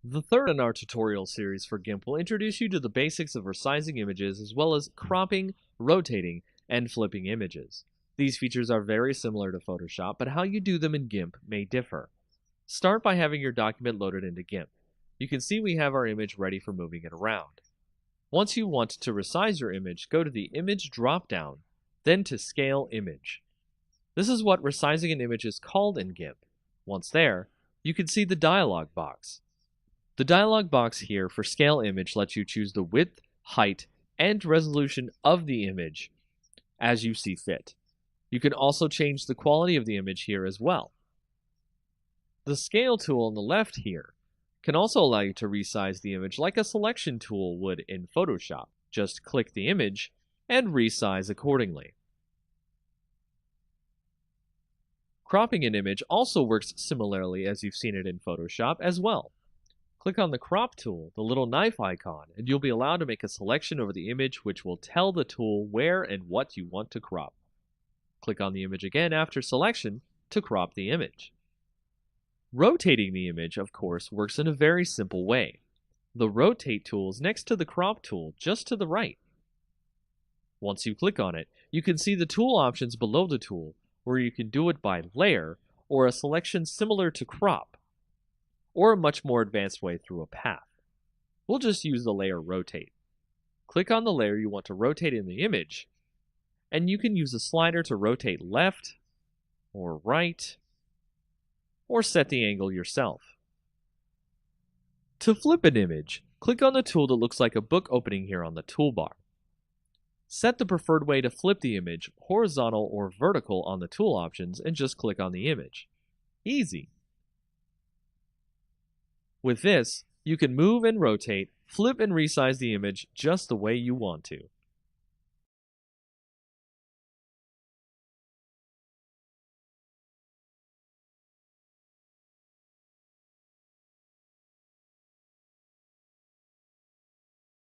The third in our tutorial series for GIMP will introduce you to the basics of resizing images as well as cropping, rotating, and flipping images. These features are very similar to Photoshop, but how you do them in GIMP may differ. Start by having your document loaded into GIMP. You can see we have our image ready for moving it around. Once you want to resize your image, go to the Image drop-down, then to Scale Image. This is what resizing an image is called in GIMP. Once there, you can see the dialog box. The dialog box here for Scale Image lets you choose the width, height, and resolution of the image as you see fit. You can also change the quality of the image here as well. The Scale tool on the left here can also allow you to resize the image like a selection tool would in Photoshop. Just click the image and resize accordingly. Cropping an image also works similarly as you've seen it in Photoshop as well. Click on the Crop tool, the little knife icon, and you'll be allowed to make a selection over the image which will tell the tool where and what you want to crop. Click on the image again after selection to crop the image. Rotating the image, of course, works in a very simple way. The Rotate tool is next to the Crop tool, just to the right. Once you click on it, you can see the tool options below the tool, where you can do it by layer or a selection similar to crop, or a much more advanced way through a path. We'll just use the layer Rotate. Click on the layer you want to rotate in the image, and you can use a slider to rotate left or right, or set the angle yourself. To flip an image, click on the tool that looks like a book opening here on the toolbar. Set the preferred way to flip the image, horizontal or vertical on the tool options, and just click on the image. Easy! With this, you can move and rotate, flip and resize the image just the way you want to.